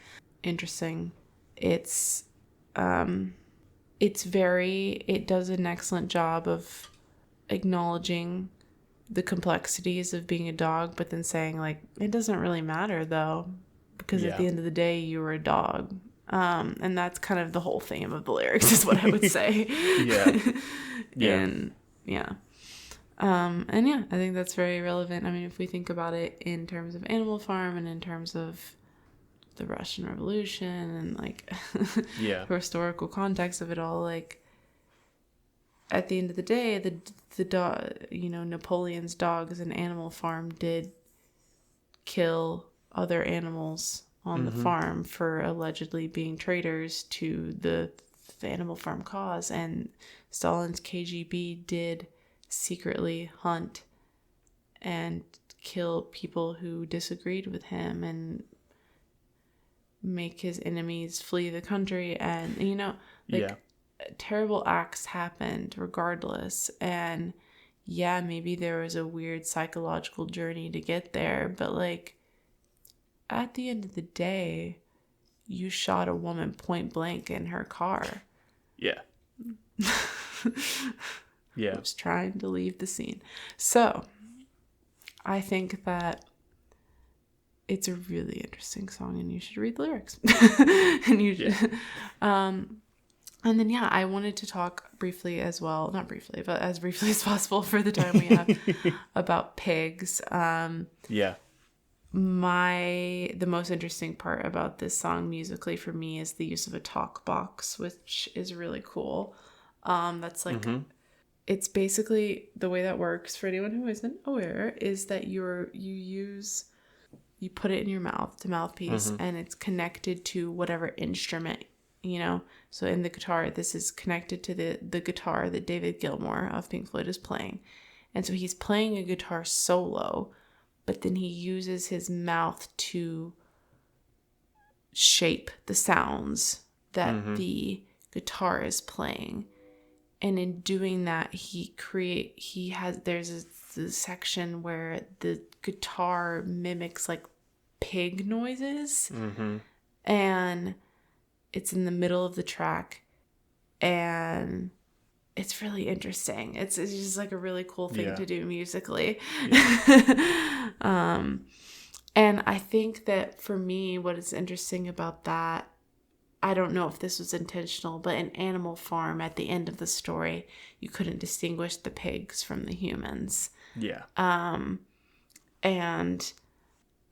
Interesting. It does an excellent job of acknowledging the complexities of being a dog, but then saying like, it doesn't really matter though, because at the end of the day, you were a dog. And that's kind of the whole theme of the lyrics is what I would say. And I think that's very relevant. I mean, if we think about it in terms of Animal Farm and in terms of the Russian Revolution and like the historical context of it all, like at the end of the day, the dog, Napoleon's dogs and Animal Farm did kill other animals on the farm for allegedly being traitors to the Animal Farm cause, and Stalin's KGB did secretly hunt and kill people who disagreed with him and make his enemies flee the country, and terrible acts happened regardless. And maybe there was a weird psychological journey to get there, but like at the end of the day, you shot a woman point blank in her car. Was trying to leave the scene. So I think that it's a really interesting song and you should read the lyrics. And you should and then I wanted to talk briefly as well, not briefly, but as briefly as possible for the time we have about pigs. The most interesting part about this song musically for me is the use of a talk box, which is really cool. That's like it's basically the way that works for anyone who isn't aware is that you put it in your mouth, the mouthpiece, and it's connected to whatever instrument, So in the guitar, this is connected to the guitar that David Gilmour of Pink Floyd is playing. And so he's playing a guitar solo, but then he uses his mouth to shape the sounds that the guitar is playing. And in doing that, there's a section where the guitar mimics like pig noises. And it's in the middle of the track. And it's really interesting. It's just like a really cool thing to do musically. And I think that for me, what is interesting about that, I don't know if this was intentional, but in Animal Farm, at the end of the story, you couldn't distinguish the pigs from the humans. And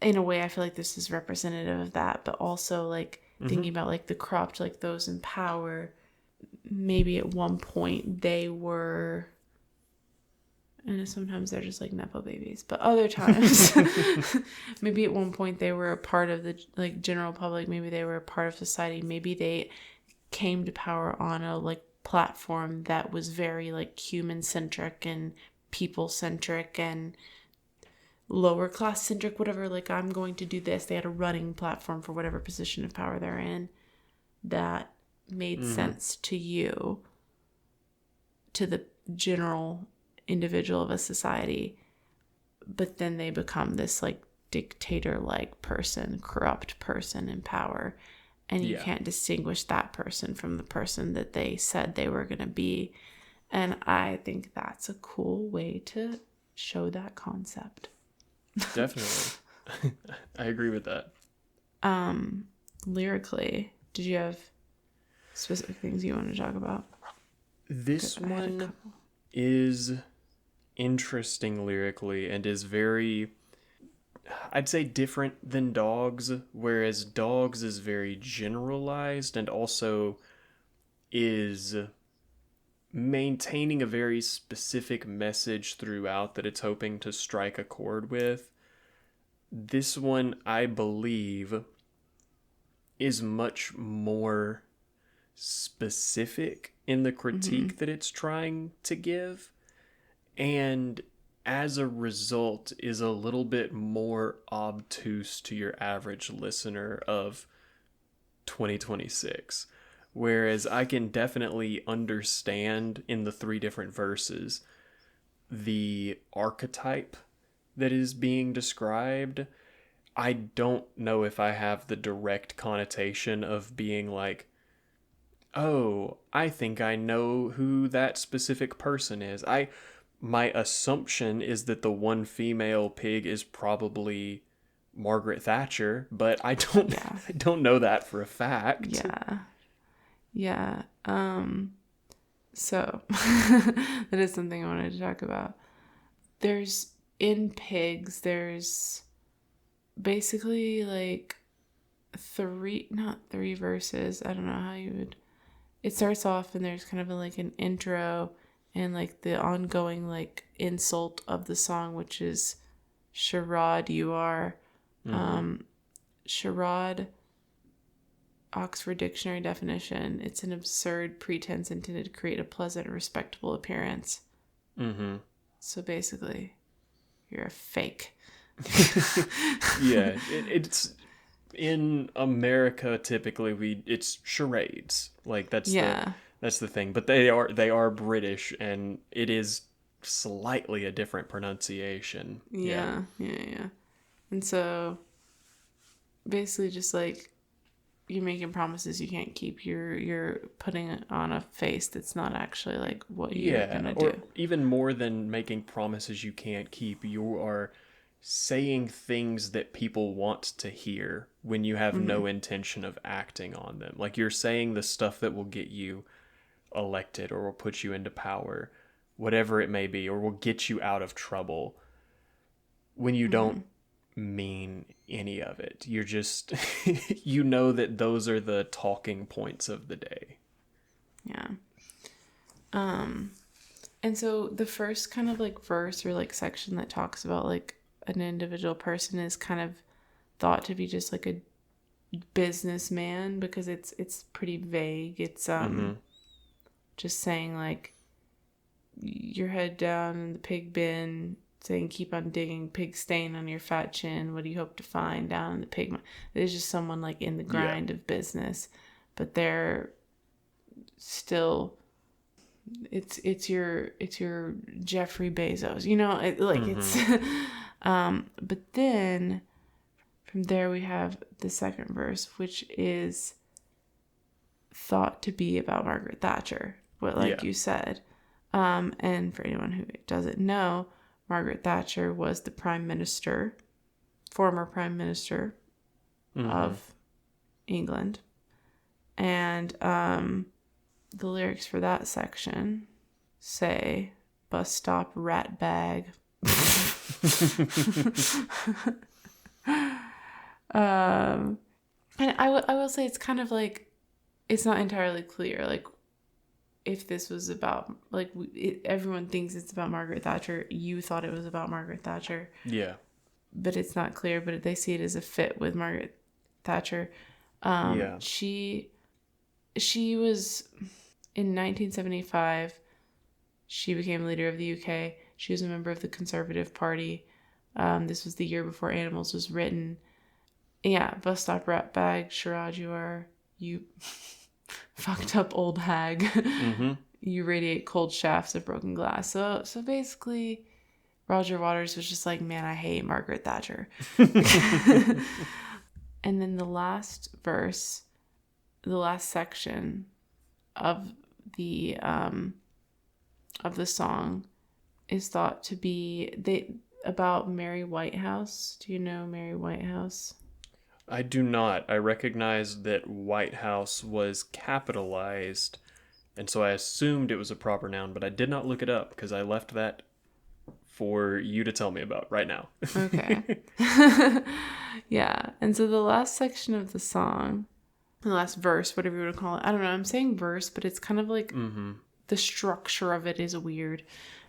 in a way, I feel like this is representative of that, but also like thinking about like the corrupt, like those in power, maybe at one point they were, and sometimes they're just like Nepo babies, but other times maybe at one point they were a part of the like general public, maybe they were a part of society, maybe they came to power on a like platform that was very like human centric and people centric and lower class centric, whatever, like I'm going to do this. They had a running platform for whatever position of power they're in that made sense to you, to the general individual of a society, but then they become this like dictator-like person, corrupt person in power, and you can't distinguish that person from the person that they said they were going to be. And I think that's a cool way to show that concept.
Definitely. I agree with that.
Lyrically, did you have specific things you want to talk about?
This one is interesting lyrically and is very, I'd say, different than Dogs, whereas Dogs is very generalized and also is maintaining a very specific message throughout that it's hoping to strike a chord with. This one, I believe, is much more specific in the critique that it's trying to give, and as a result is a little bit more obtuse to your average listener of 2026. Whereas I can definitely understand in the 3 different verses the archetype that is being described. I don't know if I have the direct connotation of being like, oh, I think I know who that specific person is. My assumption is that the one female pig is probably Margaret Thatcher, but I don't know that for a fact.
Yeah. So that is something I wanted to talk about. In pigs, there's basically like not three verses. I don't know how you would. It starts off and there's kind of like an intro and like the ongoing like insult of the song, which is charade you are. Charade, Oxford Dictionary definition, it's an absurd pretense intended to create a pleasant and respectable appearance. So basically, you're a fake.
Yeah, it's in America typically it's charades. Like that's the thing. But they are British, and it is slightly a different pronunciation.
Yeah. And so basically just like you're making promises you can't keep. You're putting it on a face that's not actually like what you're gonna do.
Or even more than making promises you can't keep, you are saying things that people want to hear when you have no intention of acting on them. Like you're saying the stuff that will get you elected or will put you into power, whatever it may be, or will get you out of trouble, when you don't mean any of it. You're just you know that those are the talking points of the day.
And so the first kind of like verse or like section that talks about like an individual person is kind of thought to be just like a businessman, because it's pretty vague. It's just saying like your head down in the pig bin, saying keep on digging, pig stain on your fat chin, what do you hope to find down in the pig mine? There's just someone like in the grind of business, but they're still it's your Jeffrey Bezos, you know, it's but then from there we have the second verse, which is thought to be about Margaret Thatcher, you said. And for anyone who doesn't know, Margaret Thatcher was the former prime minister of England. And the lyrics for that section say, bus stop, rat bag. And I will say it's kind of like, it's not entirely clear, like, if this was about, like, everyone thinks it's about Margaret Thatcher. You thought it was about Margaret Thatcher.
Yeah.
But it's not clear, but they see it as a fit with Margaret Thatcher. She was, in 1975, she became leader of the UK. She was a member of the Conservative Party. This was the year before Animals was written. Yeah, bus stop, rat bag, charade you are, you fucked up old hag. You radiate cold shafts of broken glass. So basically, Roger Waters was just like, man, I hate Margaret Thatcher. And then the last verse, the last section of the song is thought to be about Mary Whitehouse. Do you know Mary Whitehouse?
I do not. I recognize that White House was capitalized, and so I assumed it was a proper noun, but I did not look it up because I left that for you to tell me about right now.
Okay. Yeah. And so the last section of the song the last verse, whatever you want to call it. I don't know. I'm saying verse, but it's kind of like the structure of it is weird.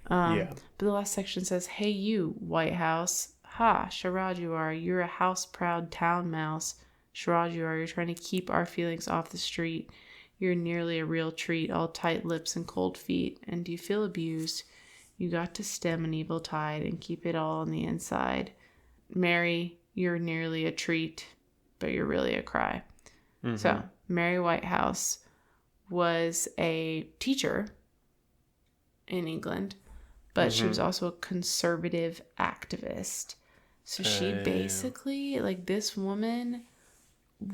But the last section says, "Hey, you, White House. Ha, charade you are. You're a house-proud town mouse. Charade you are. You're trying to keep our feelings off the street. You're nearly a real treat, all tight lips and cold feet. And do you feel abused? You got to stem an evil tide and keep it all on the inside. Mary, you're nearly a treat, but you're really a cry." So, Mary Whitehouse was a teacher in England, but she was also a conservative activist. So she basically, like, this woman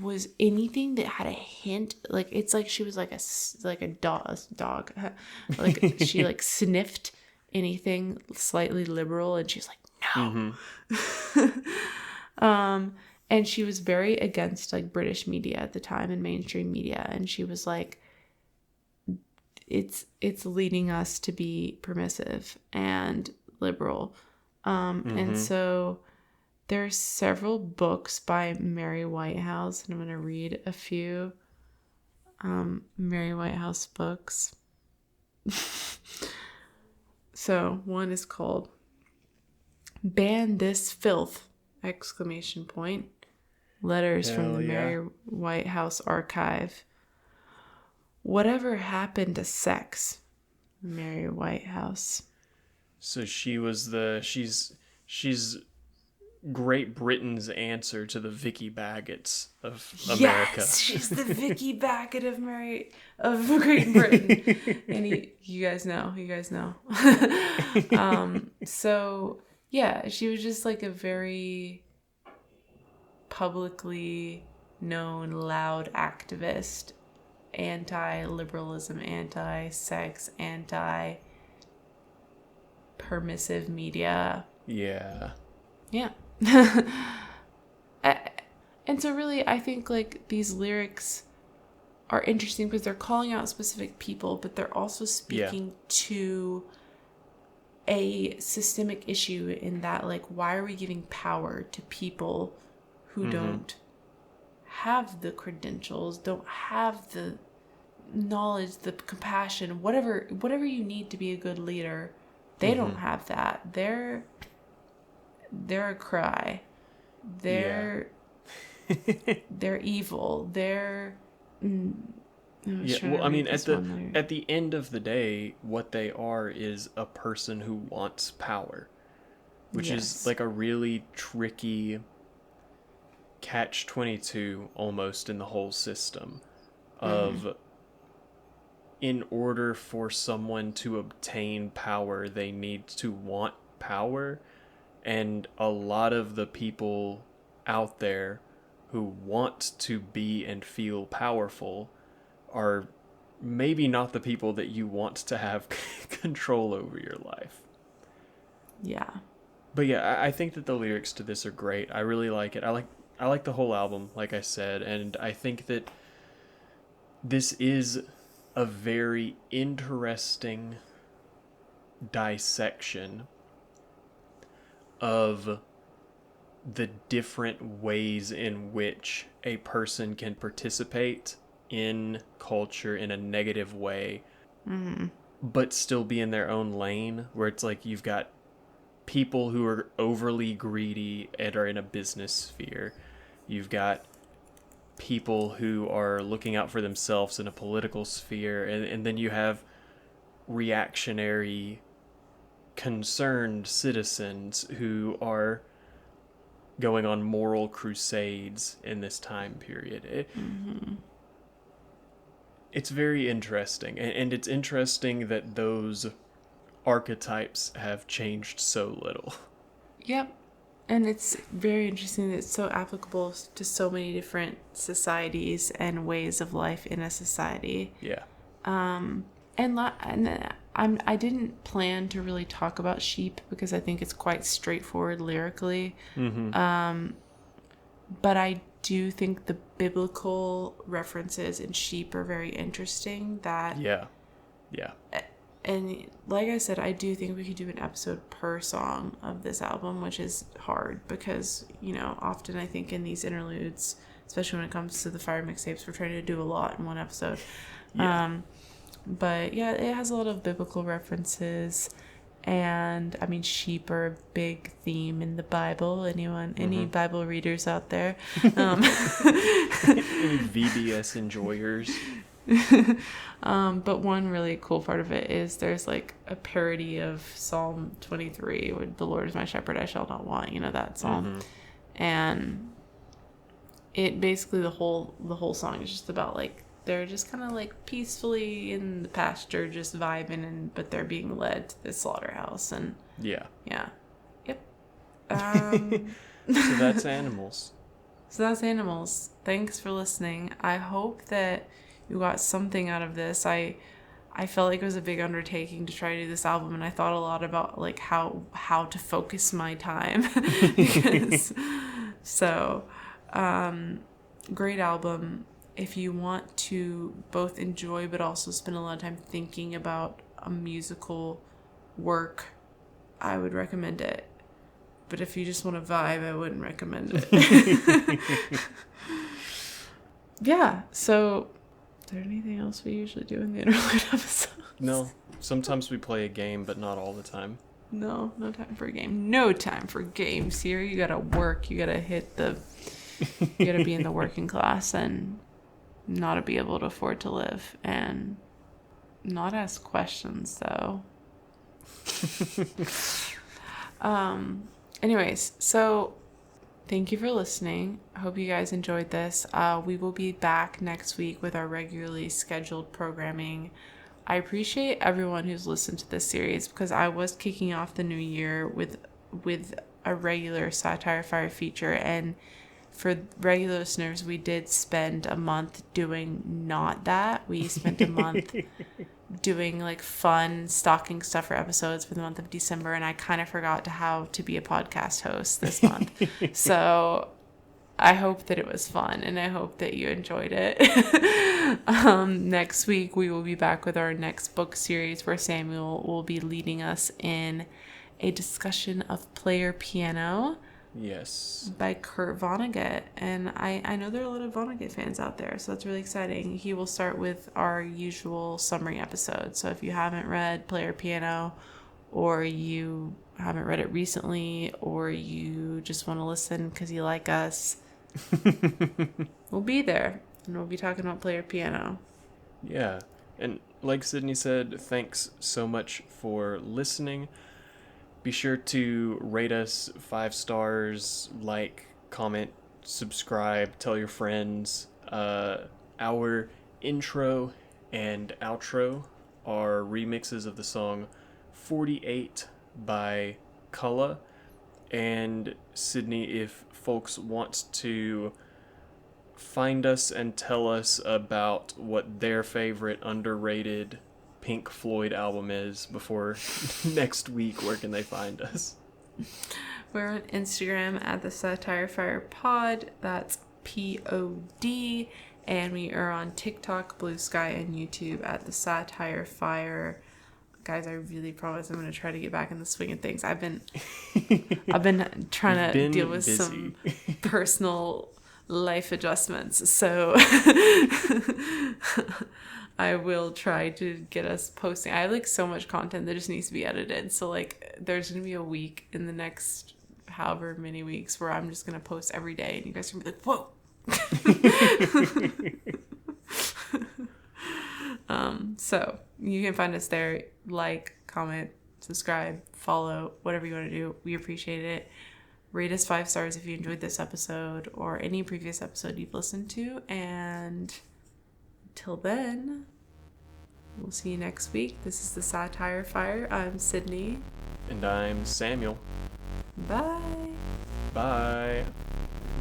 was anything that had a hint, like, it's like she was like a dog. Like, she like sniffed anything slightly liberal and she's like, no. And she was very against like British media at the time and mainstream media, and she was like, it's leading us to be permissive and liberal. And so there's several books by Mary Whitehouse, and I'm going to read a few Mary Whitehouse books. So one is called "Ban This Filth!" exclamation point. Letters from the Mary Whitehouse archive. "Whatever happened to sex?" Mary Whitehouse.
So she's Great Britain's answer to the Vicky Baggots of America.
Yes, she's the Vicky Baggott of Great Britain. And you guys know. So yeah, she was just like a very publicly known, loud activist, anti-liberalism, anti-sex, anti-permissive media.
Yeah.
And so really, I think like these lyrics are interesting because they're calling out specific people, but they're also speaking to a systemic issue in that, like, why are we giving power to people who don't have the credentials, don't have the knowledge, the compassion, whatever you need to be a good leader? They don't have that. They're a cry. They're evil. They're
well, I mean, at the end of the day, what they are is a person who wants power, which is like a really tricky catch-22 almost in the whole system of in order for someone to obtain power, they need to want power. And a lot of the people out there who want to be and feel powerful are maybe not the people that you want to have control over your life.
Yeah.
But yeah, I think that the lyrics to this are great. I really like it. I like the whole album, like I said, and I think that this is a very interesting dissection of the different ways in which a person can participate in culture in a negative way, but still be in their own lane, where it's like you've got people who are overly greedy and are in a business sphere. You've got people who are looking out for themselves in a political sphere, and then you have reactionary, concerned citizens who are going on moral crusades in this time period. It's very interesting, and it's interesting that those archetypes have changed so little. Yep.
And it's very interesting that it's so applicable to so many different societies and ways of life in a society.
Yeah.
I didn't plan to really talk about Sheep because I think it's quite straightforward lyrically. But I do think the biblical references in Sheep are very interesting. Yeah. And like I said, I do think we could do an episode per song of this album, which is hard because, often I think in these interludes, especially when it comes to the Fire Mixtapes. We're trying to do a lot in one episode.
Yeah.
But yeah, it has a lot of biblical references. And I mean, sheep are a big theme in the Bible. Any Bible readers out there?
Any VBS enjoyers?
But one really cool part of it is there's like a parody of Psalm 23, where the Lord is my shepherd, I shall not want. You know that psalm, and it basically the whole song is just about like they're just kind of like peacefully in the pasture, just vibing, but they're being led to the slaughterhouse, and
Yeah.
Yep.
So that's animals.
Thanks for listening. I hope that you got something out of this. I felt like it was a big undertaking to try to do this album, and I thought a lot about like how to focus my time. Great album. If you want to both enjoy but also spend a lot of time thinking about a musical work, I would recommend it. But if you just want to vibe, I wouldn't recommend it. Yeah, so is there anything else we usually do in the interlude episodes?
No. Sometimes we play a game, but not all the time.
No time for a game. No time for games here. You gotta work. You gotta you gotta be in the working class and not be able to afford to live and not ask questions, though. Anyways, so thank you for listening. I hope you guys enjoyed this. We will be back next week with our regularly scheduled programming. I appreciate everyone who's listened to this series because I was kicking off the new year with a regular Satire Fire feature, and for regular listeners, we did spend a month doing not that. We spent a month doing like fun stocking stuffer episodes for the month of December, and I kind of forgot how to be a podcast host this month. So I hope that it was fun, and I hope that you enjoyed it. Next week, we will be back with our next book series where Samuel will be leading us in a discussion of Player Piano.
Yes.
By Kurt Vonnegut. And I know there are a lot of Vonnegut fans out there, so that's really exciting. He will start with our usual summary episode. So if you haven't read Player Piano, or you haven't read it recently, or you just want to listen because you like us, we'll be there. And we'll be talking about Player Piano.
Yeah. And like Sydney said, thanks so much for listening. Be sure to rate us 5 stars, like, comment, subscribe, tell your friends. Our intro and outro are remixes of the song 48 by Kaleo. And Sydney, if folks want to find us and tell us about what their favorite underrated Pink Floyd album is before next week, where can they find us?
We're on Instagram at the Satire Fire Pod. That's POD. And we are on TikTok, Blue Sky, and YouTube at the Satire Fire. Guys, I really promise I'm going to try to get back in the swing of things. I've been trying to deal with
busy.
some personal life adjustments. So I will try to get us posting. I have like so much content that just needs to be edited. So like there's going to be a week in the next however many weeks where I'm just going to post every day. And you guys are going to be like, whoa. So you can find us there. Like, comment, subscribe, follow, whatever you want to do. We appreciate it. Rate us 5 stars if you enjoyed this episode or any previous episode you've listened to. And till then, we'll see you next week. This is the Satire Fire. I'm Sydney.
And I'm Samuel.
Bye.
Bye.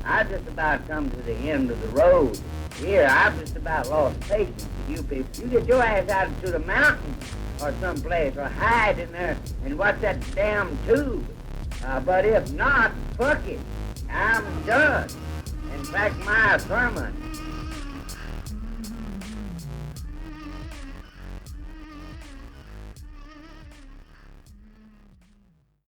I just about come to the end of the road. Here, I've just about lost patience with you people. You get your ass out into the mountains or someplace or hide in there and watch that damn tube. But if not, fuck it. I'm done. In fact, my sermon